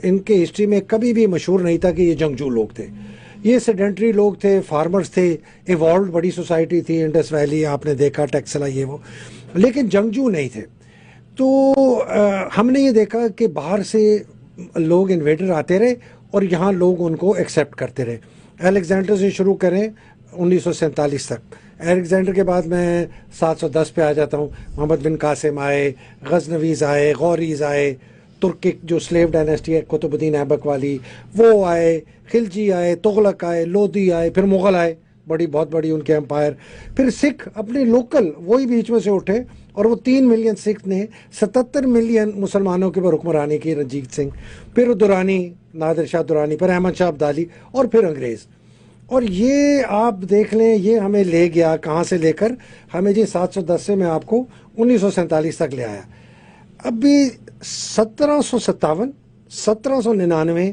ان کے ہسٹری میں کبھی بھی مشہور نہیں تھا کہ یہ جنگجو لوگ تھے. یہ سیڈنٹری لوگ تھے, فارمرز تھے, ایوالوڈ بڑی سوسائٹی تھی, انڈس ویلی آپ نے دیکھا, ٹیکسلا, یہ وہ, لیکن جنگجو نہیں تھے. تو ہم نے یہ دیکھا کہ باہر سے لوگ انویڈر آتے رہے اور یہاں لوگ ان کو ایکسیپٹ کرتے رہے. الیگزینڈر سے شروع کریں 1947 تک. الیگزینڈر کے بعد میں 710 پہ آ جاتا ہوں. محمد بن قاسم آئے, غزنویز آئے, غوریز آئے, ترکک جو سلیو ڈائنیسٹی ہے قطب الدین ایبک والی وہ آئے, خلجی آئے, تغلق آئے, لودھی آئے, پھر مغل آئے, بہت بڑی ان کے امپائر. پھر سکھ اپنے لوکل وہی بیچ میں سے اٹھے اور وہ 3 ملین سکھ نے 77 ملین مسلمانوں کے اوپر حکمرانی کی, رنجیت سنگھ, پھر دورانی, نادر شاہ دورانی, پھر احمد شاہ ابدالی, اور پھر انگریز. اور یہ آپ دیکھ لیں یہ ہمیں لے گیا کہاں سے لے کر, ہمیں جی 710 سے میں آپ کو 1947 تک لے آیا. ابھی 1757, 1799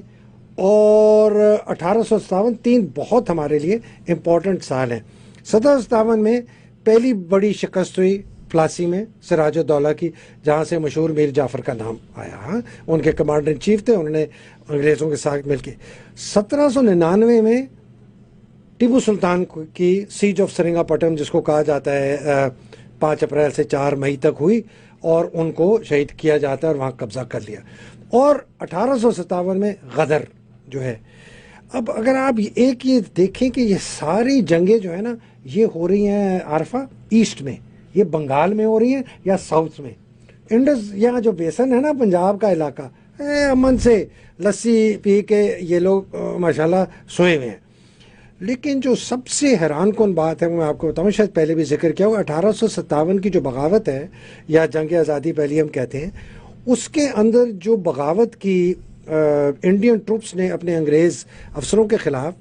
اور 1857 3 بہت ہمارے لیے امپورٹنٹ سال ہیں. 1757 میں پہلی بڑی شکست ہوئی پلاسی میں سراج الدولہ کی, جہاں سے مشہور میر جعفر کا نام آیا. ان کے کمانڈر ان چیف تھے, انہوں نے انگریزوں کے ساتھ مل کے. 1799 میں ٹیپو سلطان کی سیج آف سرنگا پٹم, جس کو کہا جاتا ہے 5 اپریل سے 4 مئی تک ہوئی, اور ان کو شہید کیا جاتا ہے اور وہاں قبضہ کر لیا. اور 1857 میں غدر جو ہے. اب اگر آپ ایک یہ دیکھیں کہ یہ ساری جنگیں جو ہے نا یہ ہو رہی ہیں عارفہ ایسٹ میں, یہ بنگال میں ہو رہی ہیں یا ساؤتھ میں. انڈس یہاں جو بیسن ہے نا پنجاب کا علاقہ, امن سے لسی پی کے یہ لوگ ماشاءاللہ سوئے ہوئے ہیں. لیکن جو سب سے حیران کن بات ہے وہ میں آپ کو بتاؤں, شاید پہلے بھی ذکر کیا ہوا, 1857 کی جو بغاوت ہے یا جنگ آزادی پہلی ہم کہتے ہیں, اس کے اندر جو بغاوت کی انڈین ٹروپس نے اپنے انگریز افسروں کے خلاف,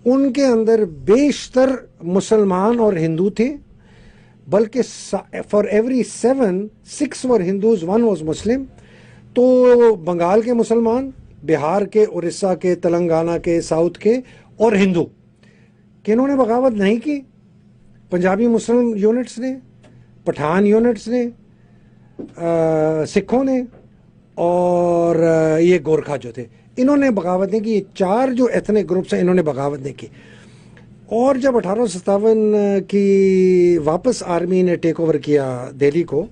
ان کے اندر بیشتر مسلمان اور ہندو تھے, بلکہ for every 7, 6 were Hindus, 1 was مسلم. تو بنگال کے مسلمان, بہار کے, اڑیسہ کے, تلنگانہ کے, ساؤتھ کے اور ہندو, کہ انہوں نے بغاوت نہیں کی. پنجابی مسلم یونٹس نے, پٹھان یونٹس نے, سکھوں نے, اور یہ گورکھا جو تھے, انہوں نے بغاوت نہیں کی. یہ 4 جو ایتھنک گروپس ہیں انہوں نے بغاوت نہیں کی. اور جب 1857 کی واپس آرمی نے ٹیک اوور کیا دہلی کو,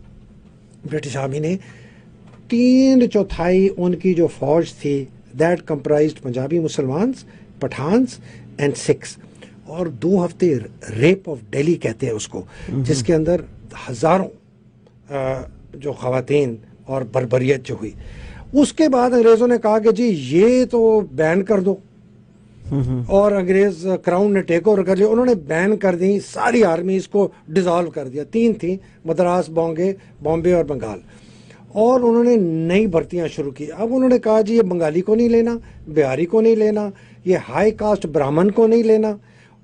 برٹش آرمی نے, 3/4 ان کی جو فوج تھی that comprised Punjabi Musalmans, Pathans and Sikhs, اور 2 ہفتے ریپ آف ڈیلی کہتے ہیں اس کو, جس کے اندر ہزاروں جو خواتین اور بربریت جو ہوئی. اس کے بعد انگریزوں نے کہا کہ جی یہ تو بین کر دو, اور انگریز کراؤن نے ٹیک اوور کر لیا. انہوں نے بین کر دی ساری آرمیز کو, ڈیزالو کر دیا. 3 تھیں, مدراس, بامبے اور بنگال, اور انہوں نے نئی بھرتیاں شروع کی. اب انہوں نے کہا جی یہ بنگالی کو نہیں لینا, بہاری کو نہیں لینا, یہ ہائی کاسٹ برہمن کو نہیں لینا,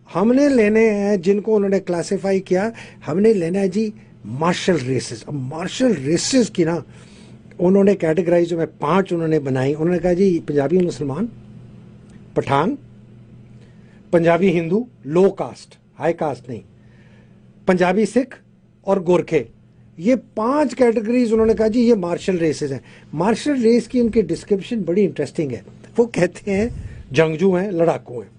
ہم نے لینے ہیں جن کو انہوں نے کلاسیفائی کیا, ہم نے لینا ہے جی مارشل ریسز. اب مارشل ریسز کی نا انہوں نے کیٹیگرائز میں 5 انہوں نے بنائی. انہوں نے کہا جی پنجابی مسلمان, پٹھان, پنجابی ہندو لو کاسٹ, ہائی کاسٹ نہیں, پنجابی سکھ اور گورکھے, یہ 5 کیٹیگریز انہوں نے کہا جی یہ مارشل ریسز ہیں. مارشل ریس کی ان کی ڈسکرپشن بڑی انٹرسٹنگ ہے. وہ کہتے ہیں جنگجو ہیں, لڑاکو ہیں.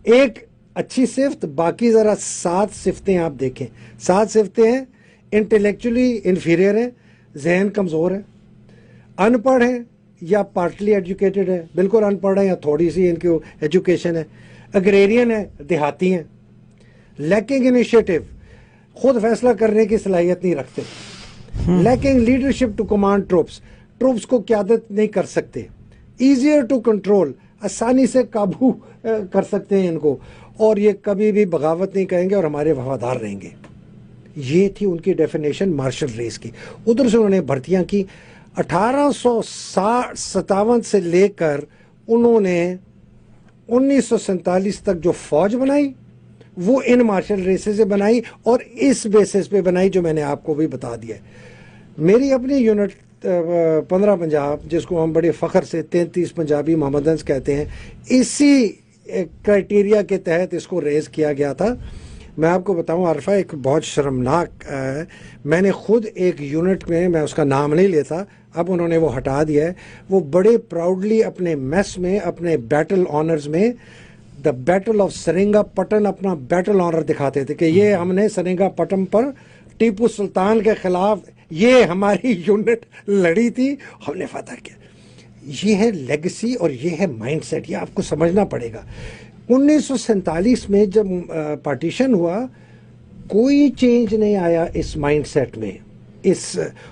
ایک اچھی صفت, باقی ذرا 7 صفتیں آپ دیکھیں. 7 صفتیں ہیں, انٹلیکچولی انفیریئر ہیں, ذہن کمزور ہے, ان پڑھ ہیں یا پارٹلی ایجوکیٹڈ ہے, بالکل ان پڑھ ہیں یا تھوڑی سی ان کی ایجوکیشن ہے, اگریرین ہے, دیہاتی ہیں, لیکنگ انیشیٹو, خود فیصلہ کرنے کی صلاحیت نہیں رکھتے, lacking leadership to command troops, troops کو قیادت نہیں کر سکتے, ایزیئر ٹو کنٹرول, آسانی سے قابو کر سکتے ہیں ان کو, اور یہ کبھی بھی بغاوت نہیں کریں گے اور ہمارے وفادار رہیں گے. یہ تھی ان کی ڈیفینیشن مارشل ریس کی. ادھر سے انہوں نے بھرتیاں کی. 1857 سے لے کر انہوں نے 1947 تک جو فوج بنائی وہ ان مارشل ریسز سے بنائی, اور اس بیسس پہ بنائی جو میں نے آپ کو بھی بتا دیا ہے. میری اپنی یونٹ 15 پنجاب, جس کو ہم بڑے فخر سے 33 پنجابی محمدنز کہتے ہیں, اسی کرائٹیریا کے تحت اس کو ریز کیا گیا تھا. میں آپ کو بتاؤں عارفہ, ایک بہت شرمناک, میں نے خود ایک یونٹ میں, میں اس کا نام نہیں لیتا, اب انہوں نے وہ ہٹا دیا ہے. وہ بڑے پراؤڈلی اپنے میس میں اپنے بیٹل آنرز میں دا بیٹل آف سرنگا پٹن اپنا بیٹل آنر دکھاتے تھے کہ یہ ہم نے سرنگا پٹن پر ٹیپو سلطان کے خلاف یہ ہماری یونٹ لڑی تھی, ہم نے فتح کیا. یہ ہے لیگسی اور یہ ہے مائنڈ سیٹ, یہ آپ کو سمجھنا پڑے گا. 1947 میں جب پارٹیشن ہوا کوئی چینج نہیں آیا اس مائنڈ سیٹ میں.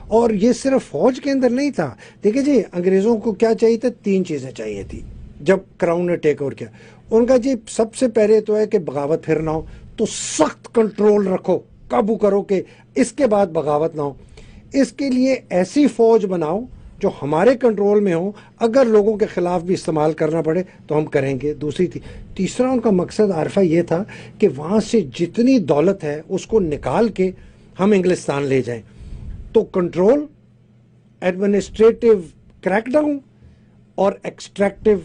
اور یہ صرف فوج کے اندر نہیں تھا. دیکھیں جی, انگریزوں کو کیا چاہیے تھا؟ 3 چیزیں چاہیے تھی جب کراؤن نے ٹیک اوور کیا. ان کا جی سب سے پہلے تو ہے کہ بغاوت پھر نہ ہو, تو سخت کنٹرول رکھو, قابو کرو کہ اس کے بعد بغاوت نہ ہو. اس کے لیے ایسی فوج بناؤ جو ہمارے کنٹرول میں ہو, اگر لوگوں کے خلاف بھی استعمال کرنا پڑے تو ہم کریں گے. تیسرا ان کا مقصد عارفہ یہ تھا کہ وہاں سے جتنی دولت ہے اس کو نکال کے ہم انگلستان لے جائیں. تو کنٹرول, ایڈمنسٹریٹو کریک ڈاؤن اور ایکسٹریکٹیو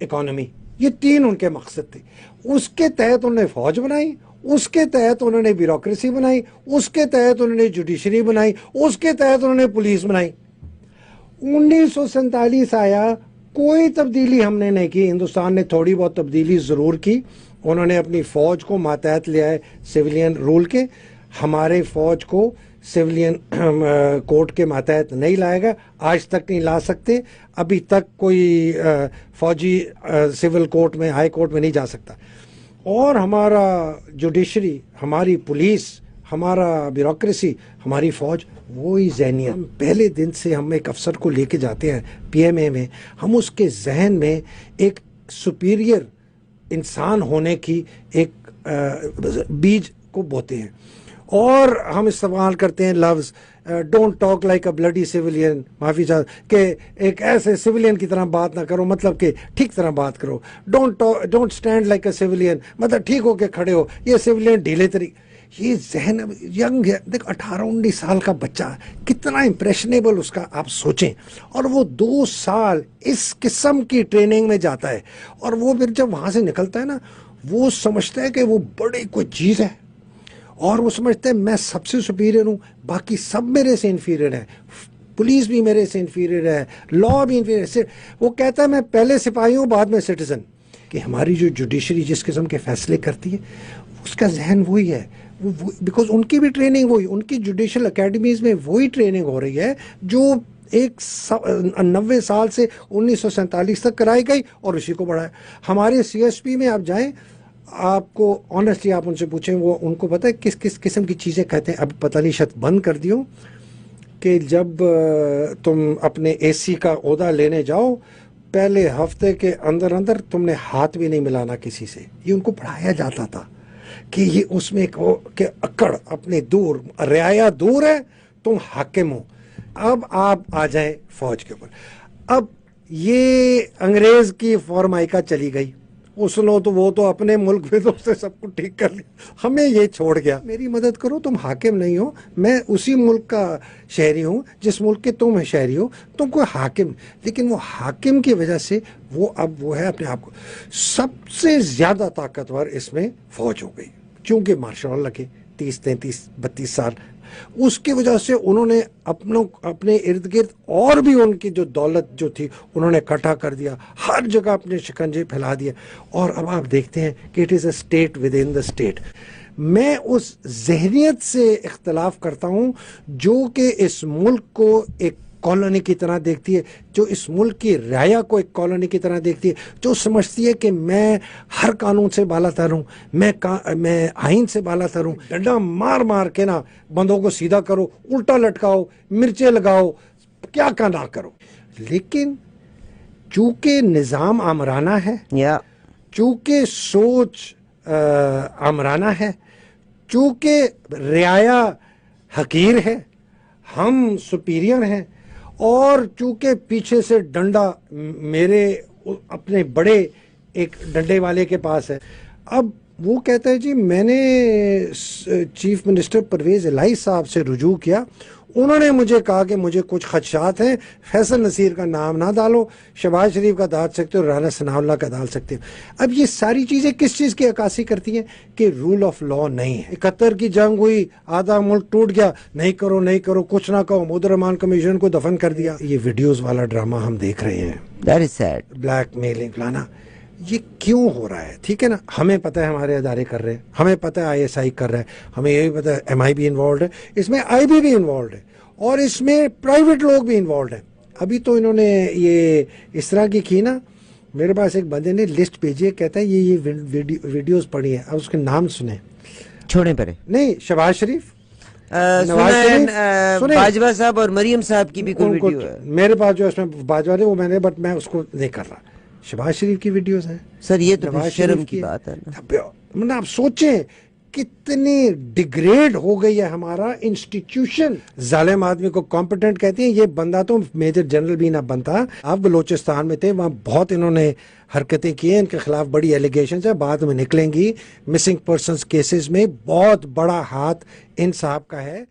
اکانومی, یہ 3 ان کے مقصد تھے. اس کے تحت انہوں نے فوج بنائی, اس کے تحت انہوں نے بیوروکریسی بنائی, اس کے تحت انہوں نے جوڈیشری بنائی, اس کے تحت انہوں نے پولیس بنائی. 1947 آیا, کوئی تبدیلی ہم نے نہیں کی. ہندوستان نے تھوڑی بہت تبدیلی ضرور کی. انہوں نے اپنی فوج کو ماتحت لیا ہے سویلین رول کے. ہمارے فوج کو سویلین کوڈ کے ماتحت نہیں لائے گا, آج تک نہیں لا سکتے. ابھی تک کوئی فوجی سول کورٹ میں, ہائی کورٹ میں نہیں جا سکتا. اور ہمارا جوڈیشری, ہماری پولیس, ہمارا بیوروکریسی, ہماری فوج وہی ذہنیت. پہلے دن سے ہم ایک افسر کو لے کے جاتے ہیں پی ایم اے میں, ہم اس کے ذہن میں ایک سپیریئر انسان ہونے کی ایک بیج کو بوتے ہیں. اور ہم استعمال کرتے ہیں لفظ don't talk like a bloody civilian, معافی چاہ کہ ایک ایسے سویلین کی طرح بات نہ کرو, مطلب کہ ٹھیک طرح بات کرو. Don't stand like a civilian, مطلب ٹھیک ہو کے کھڑے ہو. یہ سویلین ڈھیلے طریقے, یہ ذہن ینگ ہے. دیکھ 18-19 سال کا بچہ کتنا امپریشنیبل اس کا, آپ سوچیں. اور وہ 2 سال اس قسم کی ٹریننگ میں جاتا ہے, اور وہ پھر جب وہاں سے نکلتا ہے نا, وہ سمجھتا ہے کہ وہ بڑی کوئی چیز ہے, اور وہ سمجھتے ہیں میں سب سے سپیریئر ہوں, باقی سب میرے سے انفیریئر ہیں, پولیس بھی میرے سے انفیریئر ہے, لا بھی انفیریئر. وہ کہتا ہے میں پہلے سپاہی ہوں بعد میں سٹیزن. کہ ہماری جو جوڈیشری جس قسم کے فیصلے کرتی ہے, اس کا ذہن وہی ہے. بیکاز ان کی بھی ٹریننگ وہی, ان کی جوڈیشل اکیڈمیز میں وہی ٹریننگ ہو رہی ہے جو 90 سال سے 1947 تک کرائی گئی, اور اسی کو بڑھایا. ہمارے سی ایس پی میں آپ جائیں, آپ کو آنیسٹلی آپ ان سے پوچھیں, وہ ان کو پتہ ہے کس قسم کی چیزیں کہتے ہیں. اب پتہ نہیں شاید بند کر دیوں کہ جب تم اپنے اے سی کا عہدہ لینے جاؤ, پہلے ہفتے کے اندر تم نے ہاتھ بھی نہیں ملانا کسی سے. یہ ان کو پڑھایا جاتا تھا کہ یہ اس میں کہ اکڑ اپنے دور, رعایا دور ہے, تم حاکم ہو. اب آپ آ جائیں فوج کے اوپر. اب یہ انگریز کی فارمائکا چلی گئی, اس لو تو وہ تو اپنے ملک میں تو اس نے سب کو ٹھیک کر لیا, ہمیں یہ چھوڑ گیا. میری مدد کرو, تم حاکم نہیں ہو, میں اسی ملک کا شہری ہوں جس ملک کے تم شہری ہو, تم کوئی حاکم. لیکن وہ حاکم کی وجہ سے وہ اب وہ ہے اپنے آپ کو سب سے زیادہ طاقتور اس میں فوج ہو گئی, چونکہ مارشل لا کے 30-32 سال. اس کی وجہ سے انہوں نے اپنے ارد گرد اور بھی ان کی جو دولت جو تھی انہوں نے اکٹھا کر دیا, ہر جگہ اپنے شکنجے پھیلا دیا. اور اب آپ دیکھتے ہیں کہ it is a state with in the state. میں اس ذہنیت سے اختلاف کرتا ہوں جو کہ اس ملک کو ایک کالونی کی طرح دیکھتی ہے, جو اس ملک کی رعایا کو ایک کالونی کی طرح دیکھتی ہے, جو سمجھتی ہے کہ میں ہر قانون سے بالا تر ہوں, میں آئین سے بالا تر ہوں. ڈنڈا مار مار کے نا بندوں کو سیدھا کرو, الٹا لٹکاؤ, مرچیں لگاؤ, کیا نہ کرو. لیکن چونکہ نظام آمرانہ ہے, چونکہ سوچ آمرانہ ہے, چونکہ رعایا حقیر ہے, ہم سپیریئر ہیں, اور چونکہ پیچھے سے ڈنڈا میرے اپنے بڑے ایک ڈنڈے والے کے پاس ہے. اب وہ کہتا ہے جی میں نے چیف منسٹر پرویز الہی صاحب سے رجوع کیا, انہوں نے مجھے کہا کہ مجھے کچھ خدشات ہیں، فیصل نصیر کا نام نہ ڈالو، شہباز شریف کا ڈال سکتے ہو، رانا ثناء اللہ کا ڈال سکتے ہو۔ اب یہ ساری چیزیں کس چیز کی عکاسی کرتی ہیں کہ رول آف لا نہیں ہے۔ 71 کی جنگ ہوئی، آدھا ملک ٹوٹ گیا، نہیں کرو نہیں کرو، کچھ نہ کہو، محمود الرحمان کمیشن کو دفن کر دیا۔ یہ ویڈیوز والا ڈرامہ ہم دیکھ رہے ہیں، That is sad. Black mailing فلانا، یہ کیوں ہو رہا ہے؟ ٹھیک ہے نا، ہمیں پتہ ہے ہمارے ادارے کر رہے ہیں، ہمیں پتہ ہے ISI کر رہا ہے، ہمیں یہ بھی پتہ ہے MI بھی انوالوڈ ہے، اس میں IB بھی انوالوڈ ہے، اور اس میں پرائیویٹ لوگ بھی انوالوڈ ہیں۔ ابھی تو انہوں نے یہ اس طرح کی نا، میرے پاس ایک بندے نے لسٹ بھیجی ہے، کہتا ہے یہ ویڈیوز پڑھی ہیں، اب اس کے نام سنیں، چھوڑیں پڑے نہیں شہباز شریف، نواز شریف، باجوہ صاحب اور مریم صاحب کی بھی کوئی ویڈیو ہے میرے پاس جو اس میں باجوہ ہے وہ میں نے، بٹ میں اس کو نہیں کر رہا۔ شہباز شریف کی ویڈیوز ہیں سر، یہ تو نواز شرم شریف کی بات ہے نا۔ آپ سوچیں کتنی ڈیگریڈ ہو گئی ہے ہمارا انسٹیٹیوشن۔ ظالم آدمی کو کمپیٹنٹ کہتے ہیں، یہ بندہ تو میجر جنرل بھی نہ بنتا۔ آپ بلوچستان میں تھے، وہاں بہت انہوں نے حرکتیں کی ہیں، ان کے خلاف بڑی ایلیگیشنز ہیں، بعد میں نکلیں گی۔ مسنگ پرسنز کیسز میں بہت بڑا ہاتھ ان صاحب کا ہے۔